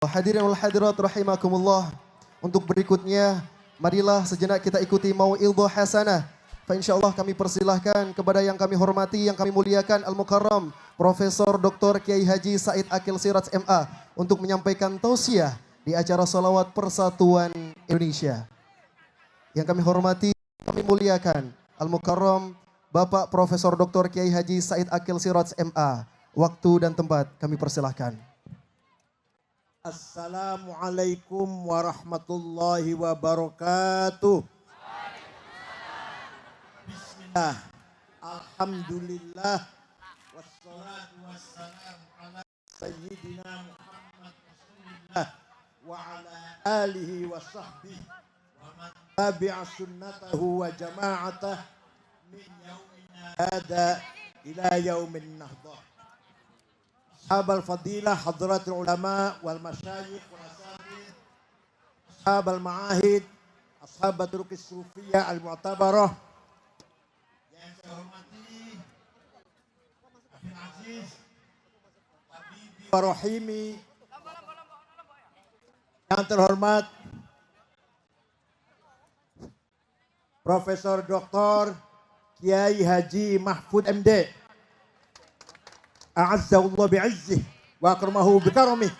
Hadirin wal hadirat rahimakumullah. Untuk berikutnya, marilah sejenak kita ikuti mau'idhah hasanah. Fa insyaallah kami persilahkan kepada yang kami hormati, yang kami muliakan Al-Mukarram Profesor Dr. Kiai Haji Said Akil Siraj MA untuk menyampaikan tausiah di acara Shalawat Persatuan Indonesia. Yang kami hormati, kami muliakan Al-Mukarram Bapak Profesor Dr. Kiai Haji Said Akil Siraj MA. Waktu dan tempat kami persilahkan. Assalamualaikum warahmatullahi wabarakatuh. Bismillah. Alhamdulillah. Wassalatu wassalamu ala sayyidina Muhammad Rasulullah wa ala alihi wa sahbihi wa man tabi'a sunnatahu wa jama'atah min yaumina hada ila yaumin nahdah. أصحاب الفضيلة حضرات العلماء والمشايخ والأساتذة أصحاب المعاهد أصحاب الطرق الصوفية المعتبرة yang saya hormati Abdul Aziz Habibi wa Rahimi, yang terhormat Profesor Dr. Kiai Haji Mahfud MD, A'azzahullah bi'izzih wa akramahu bikaramih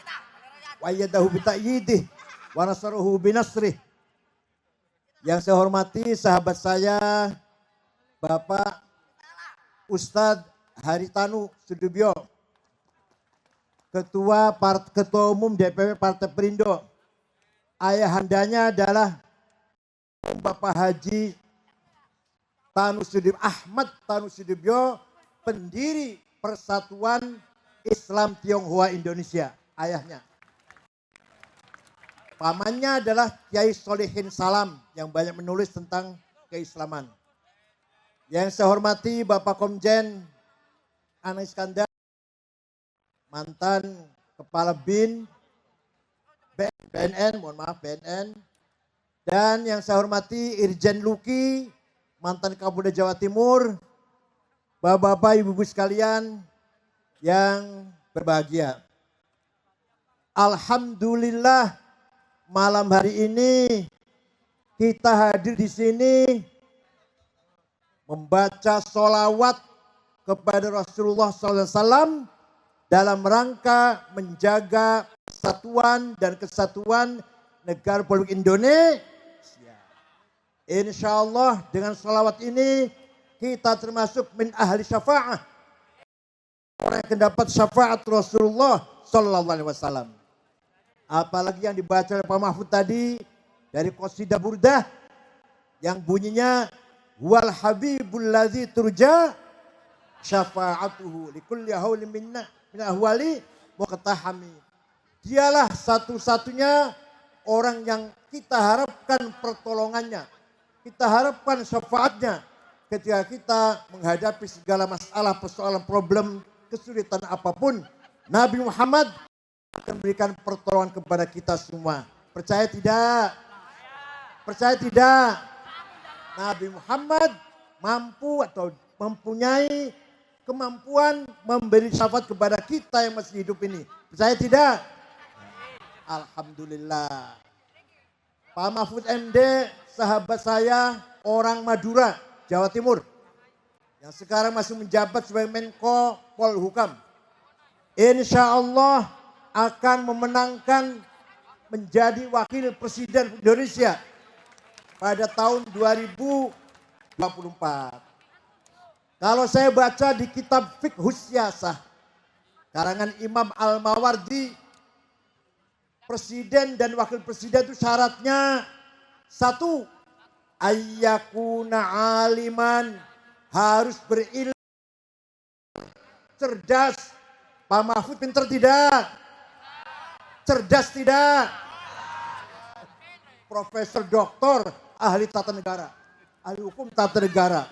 wa ayyadahu bita'yidih wa nasarahu binasrih. Yang saya hormati sahabat saya Bapak Ustadz Haritanu Sudibyo, Ketua Umum DPP Partai Perindo. Ayahandanya adalah Bapak Haji Ahmad Tanu Sudibyo, pendiri Persatuan Islam Tionghoa Indonesia, ayahnya. Pamannya adalah Kiai Solihin Salam yang banyak menulis tentang keislaman. Yang saya hormati Bapak Komjen Ana Iskandar, mantan Kepala BIN BNN, dan yang saya hormati Irjen Luki, mantan Kapolda Jawa Timur. Bapak-bapak, ibu-ibu sekalian yang berbahagia. Alhamdulillah malam hari ini kita hadir di sini membaca sholawat kepada Rasulullah SAW dalam rangka menjaga persatuan dan kesatuan negara Republik Indonesia. Insya Allah dengan sholawat ini kita termasuk min ahli syafa'ah, orang yang mendapat syafaat Rasulullah Sallallahu Alaihi Wasallam. Apalagi yang dibaca oleh Pak Mahfud tadi dari qasidah burdah yang bunyinya wal habibul ladzi turja syafa'atuhu likulli haulin minna min ahwali muqtahami. Dialah satu-satunya orang yang kita harapkan pertolongannya, kita harapkan syafaatnya ketika kita menghadapi segala masalah, persoalan, problem, kesulitan apapun. Nabi Muhammad akan memberikan pertolongan kepada kita semua. Percaya tidak? Percaya tidak? Nabi Muhammad mampu atau mempunyai kemampuan memberi syafaat kepada kita yang masih hidup ini. Percaya tidak? Alhamdulillah. Pak Mahfud MD, sahabat saya, orang Madura, Jawa Timur, yang sekarang masih menjabat sebagai Menko Polhukam, insya Allah akan memenangkan menjadi wakil presiden Indonesia pada tahun 2024. Kalau saya baca di kitab Fiqhus Siyasah karangan Imam Al-Mawardi, presiden dan wakil presiden itu syaratnya satu, ayyakuna aliman, harus berilmu, cerdas. Pak Mahfud pintar tidak? Cerdas tidak? Profesor doktor, ahli tata negara, ahli hukum tata negara.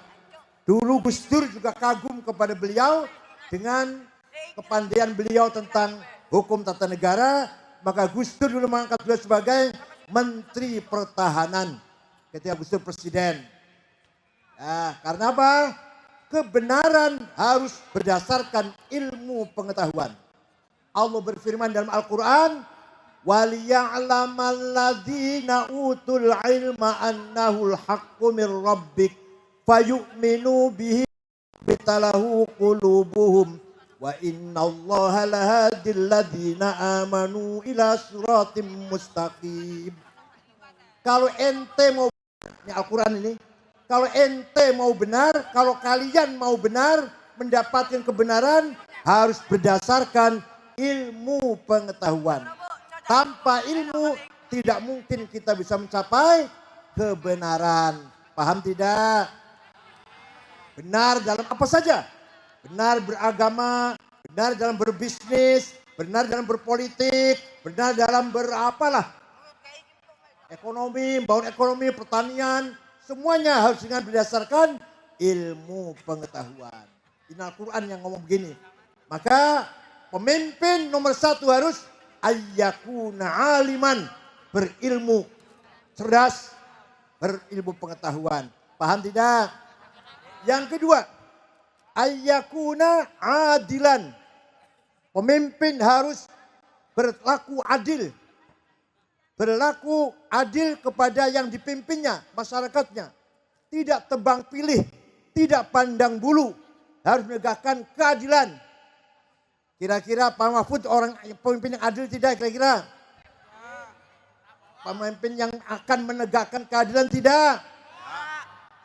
Dulu Gus Dur juga kagum kepada beliau dengan kepandaian beliau tentang hukum tata negara. Maka Gus Dur dulu mengangkat beliau sebagai Menteri Pertahanan ketika Gus Dur presiden. Nah, karena apa? Kebenaran harus berdasarkan ilmu pengetahuan. Allah berfirman dalam Al-Quran, waliya'lamal ladzina utul ilma annahul haqqu mir rabbik fayu'minu bihi bitalahu qulubuhum wa innallaha lahadil ladzina amanu ila siratim mustaqim. Kalau ente mau, ini Al-Quran ini, kalau ente mau benar, kalau kalian mau benar, mendapatkan kebenaran, harus berdasarkan ilmu pengetahuan. Tanpa ilmu, tidak mungkin kita bisa mencapai kebenaran. Paham tidak? Benar dalam apa saja? Benar beragama, benar dalam berbisnis, benar dalam berpolitik, benar dalam berapalah. Ekonomi, bangun ekonomi, pertanian, semuanya harus dengan berdasarkan ilmu pengetahuan. Ini Al-Quran yang ngomong begini. Maka pemimpin nomor satu harus ayyakuna aliman, berilmu, cerdas, berilmu pengetahuan. Paham tidak? Yang kedua, ayyakuna adilan. Pemimpin harus berlaku adil. Berlaku adil kepada yang dipimpinnya, masyarakatnya. Tidak tebang pilih, tidak pandang bulu. Harus menegakkan keadilan. Kira-kira Pak Mahfud orang pemimpin yang adil tidak kira-kira? Pemimpin yang akan menegakkan keadilan tidak?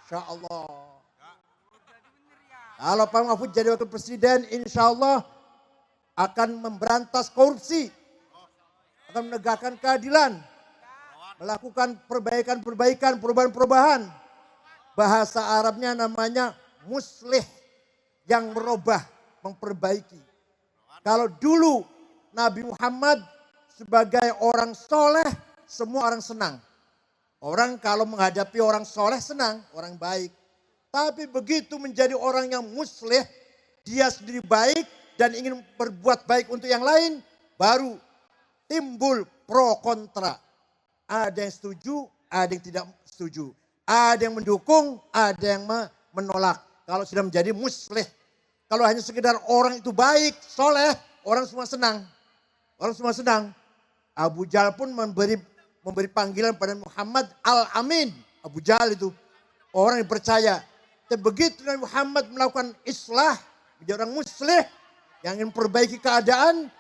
Insya Allah. Kalau Pak Mahfud jadi wakil presiden, insya Allah akan memberantas korupsi. Akan menegakkan keadilan, melakukan perbaikan-perbaikan, perubahan-perubahan. Bahasa Arabnya namanya muslih, yang merubah, memperbaiki. Kalau dulu Nabi Muhammad sebagai orang soleh, semua orang senang. Orang kalau menghadapi orang soleh senang, orang baik. Tapi begitu menjadi orang yang muslih, dia sendiri baik dan ingin berbuat baik untuk yang lain, baru timbul pro kontra. Ada yang setuju, ada yang tidak setuju. Ada yang mendukung, ada yang menolak. Kalau sudah menjadi muslih. Kalau hanya sekedar orang itu baik, soleh, orang semua senang. Orang semua senang. Abu Jahal pun memberi panggilan pada Muhammad Al-Amin. Abu Jahal itu orang yang percaya. Dan begitu Nabi Muhammad melakukan islah, menjadi orang muslih yang ingin memperbaiki keadaan,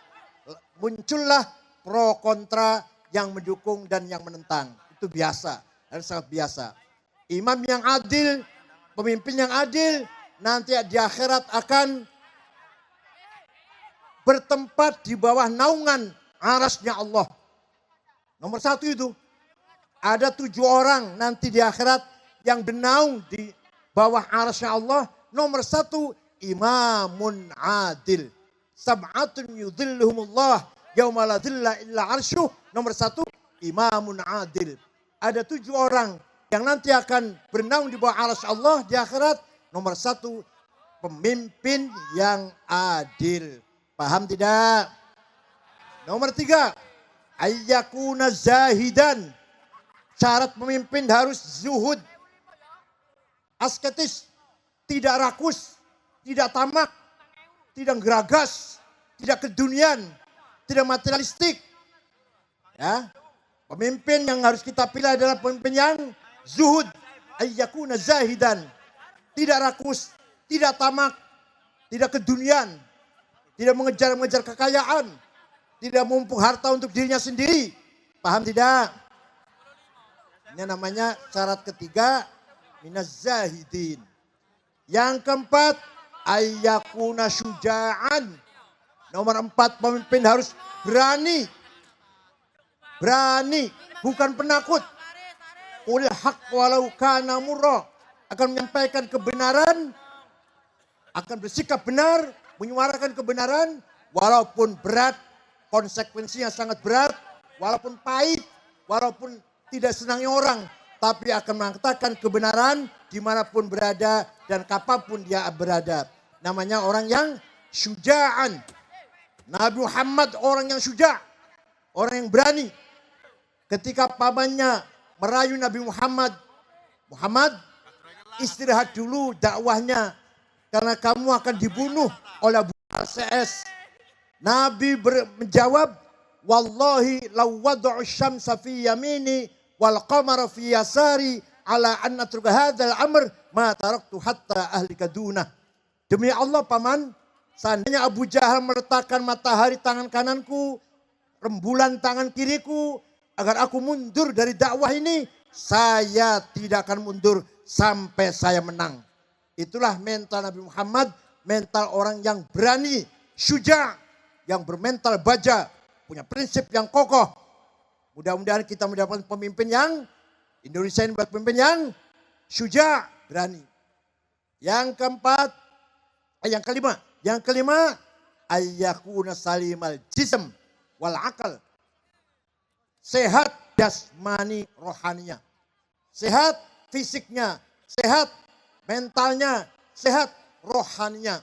muncullah pro kontra, yang mendukung dan yang menentang. Itu biasa, dan sangat biasa. Imam yang adil, pemimpin yang adil, nanti di akhirat akan bertempat di bawah naungan arasnya Allah. Nomor satu itu, ada 7 orang nanti di akhirat yang bernaung di bawah arasnya Allah. Nomor 1, imamun adil. Sab'atun yudhilluhumullah yauma la dhilla illa arsyuh. Nomor 1, imamun adil. Ada 7 orang yang nanti akan bernaung di bawah arasy Allah di akhirat. Nomor 1, pemimpin yang adil. Paham tidak? Nomor 3, ayyakuna zahidan. Syarat pemimpin harus zuhud, asketis, tidak rakus, tidak tamak, tidak geragas, tidak kedunian, tidak materialistik. Ya, pemimpin yang harus kita pilih adalah pemimpin yang zuhud, ayyakuna zahidan, tidak rakus, tidak tamak, tidak kedunian, tidak mengejar-mengejar kekayaan, tidak memumpuk harta untuk dirinya sendiri. Paham tidak? Ini namanya syarat ketiga, minaz zahidin. Yang keempat, ayyakuna syuja'an. Nomor 4, pemimpin harus berani. Berani, bukan penakut. Qul haq walau kana murra. Akan menyampaikan kebenaran, akan bersikap benar, menyuarakan kebenaran, walaupun berat, konsekuensinya sangat berat, walaupun pahit, walaupun tidak senangnya orang, tapi akan mengatakan kebenaran dimanapun berada dan kapanpun dia berada. Namanya orang yang syuja'an. Nabi Muhammad orang yang syuja', orang yang berani. Ketika pamannya merayu Nabi Muhammad, Muhammad istirahat dulu dakwahnya karena kamu akan dibunuh oleh Abu CS. Nabi menjawab, wallahi law wad'u syamsa fi yamini wal qamara fi yasari ala an natruka hadzal amr ma taraktu hatta ahlika dunah. Demi Allah paman, seandainya Abu Jahal meletakkan matahari tangan kananku, rembulan tangan kiriku, agar aku mundur dari dakwah ini, saya tidak akan mundur sampai saya menang. Itulah mental Nabi Muhammad, mental orang yang berani, syuja, yang bermental baja, punya prinsip yang kokoh. Mudah-mudahan kita mendapatkan pemimpin yang, Indonesia ini buat pemimpin yang syuja, berani. Yang keempat, yang kelima, ayyakuna salimal jism wal akal. Sehat jasmani rohaninya. Sehat fisiknya, sehat mentalnya, sehat rohaninya.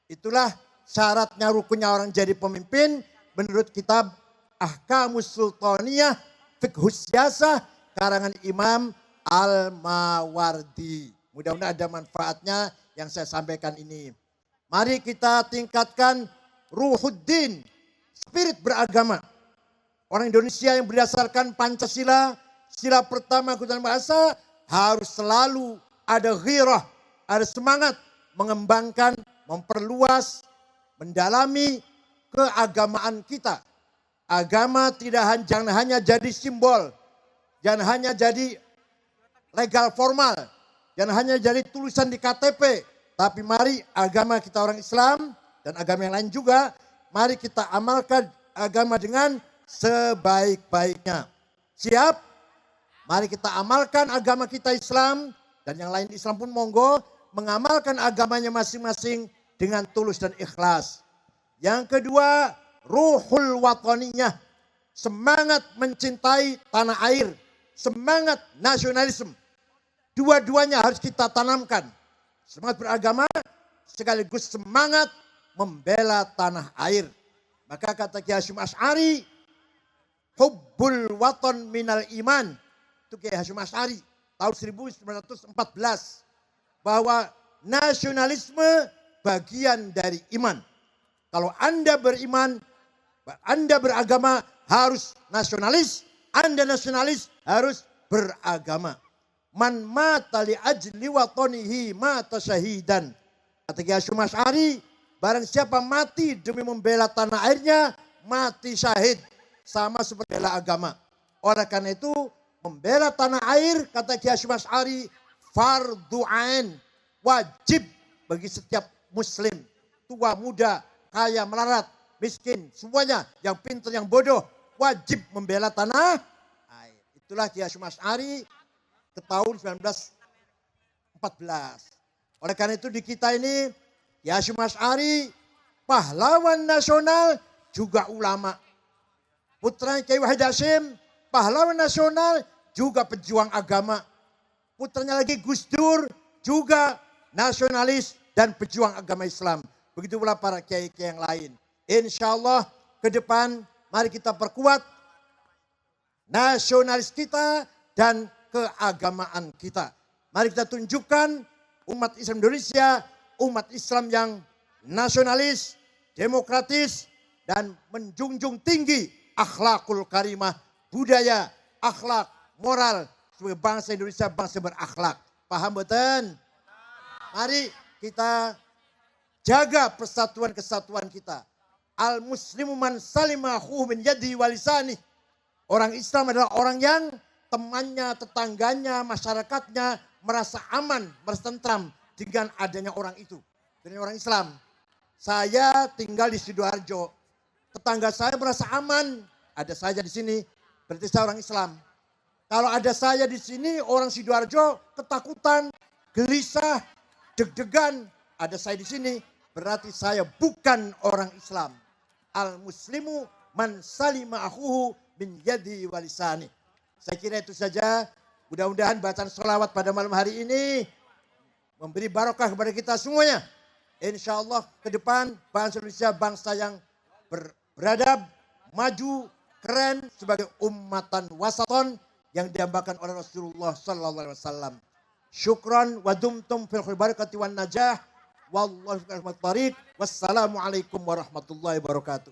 Itulah syaratnya rukunnya orang jadi pemimpin menurut kitab Ahkamus Sultaniyah Fiqhus Siyasah karangan Imam Al-Mawardi. Mudah-mudahan ada manfaatnya yang saya sampaikan ini. Mari kita tingkatkan ruhuddin, spirit beragama. Orang Indonesia yang berdasarkan Pancasila, sila pertama ketuhanan bahasa, harus selalu ada ghirah, ada semangat mengembangkan, memperluas, mendalami keagamaan kita. Agama jangan hanya jadi simbol, jangan hanya jadi legal formal, jangan hanya jadi tulisan di KTP. Tapi mari agama kita orang Islam dan agama yang lain juga, mari kita amalkan agama dengan sebaik-baiknya. Siap? Mari kita amalkan agama kita Islam dan yang lain Islam pun monggo mengamalkan agamanya masing-masing dengan tulus dan ikhlas. Yang kedua, ruhul wataniyah, semangat mencintai tanah air, semangat nasionalisme. Dua-duanya harus kita tanamkan. Semangat beragama sekaligus semangat membela tanah air. Maka kata Kiai Hasyim Asy'ari, hubbul watan minal iman. Itu Kiai Hasyim Asy'ari tahun 1914. Bahwa nasionalisme bagian dari iman. Kalau Anda beriman, Anda beragama harus nasionalis. Anda nasionalis harus beragama. Man mata li ajli watanihi mata syahidan. Kata Kiai Hasyim Asy'ari, barang siapa mati demi membela tanah airnya, mati syahid. Sama seperti bela agama. Oleh karena itu, membela tanah air, kata Kiai Hasyim Asy'ari, fardhu ain, wajib bagi setiap muslim. Tua, muda, kaya, melarat, miskin, semuanya, yang pintar, yang bodoh, wajib membela tanah air. Itulah Kiai Hasyim Asy'ari ke tahun 1914. Oleh karena itu di kita ini, Kiai Hasyim Asy'ari, pahlawan nasional juga ulama. Putra Kiai Wahid Hasyim, pahlawan nasional juga pejuang agama. Putranya lagi Gus Dur, juga nasionalis dan pejuang agama Islam. Begitu pula para kiai-kiai yang lain. Insya Allah ke depan mari kita perkuat nasionalis kita dan keagamaan kita. Mari kita tunjukkan umat Islam Indonesia, umat Islam yang nasionalis, demokratis, dan menjunjung tinggi akhlakul karimah, budaya, akhlak, moral sebagai bangsa Indonesia, bangsa berakhlak. Paham betul? Mari kita jaga persatuan kesatuan kita. Al muslimu man salimahu min yadihi wa lisanihi. Orang Islam adalah orang yang temannya, tetangganya, masyarakatnya merasa aman, merasa tentram dengan adanya orang itu. Dengan orang Islam. Saya tinggal di Sidoarjo. Tetangga saya merasa aman. Ada saya di sini, berarti saya orang Islam. Kalau ada saya di sini, orang Sidoarjo ketakutan, gelisah, deg-degan. Ada saya di sini, berarti saya bukan orang Islam. Al-muslimu man salima akhuhu min yadi wa lisani. Saya kira itu saja. Mudah-mudahan bacaan sholawat pada malam hari ini memberi barokah kepada kita semuanya. Insya Allah ke depan bangsa Indonesia bangsa yang beradab, maju, keren sebagai ummatan wasaton yang diambakan oleh Rasulullah sallallahu alaihi wasallam. Syukran wa dumtum fil barakati wan najah. Wallahu a'lam. Wassalamualaikum warahmatullahi wabarakatuh.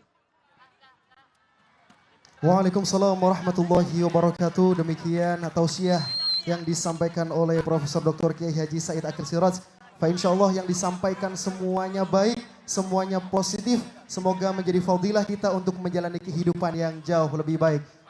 Waalaikumsalam warahmatullahi wabarakatuh. Demikian tausiah yang disampaikan oleh Profesor Dr. Kiai Haji Said Akhil Siraj. Fa insyaallah yang disampaikan semuanya baik, semuanya positif. Semoga menjadi fadilah kita untuk menjalani kehidupan yang jauh lebih baik.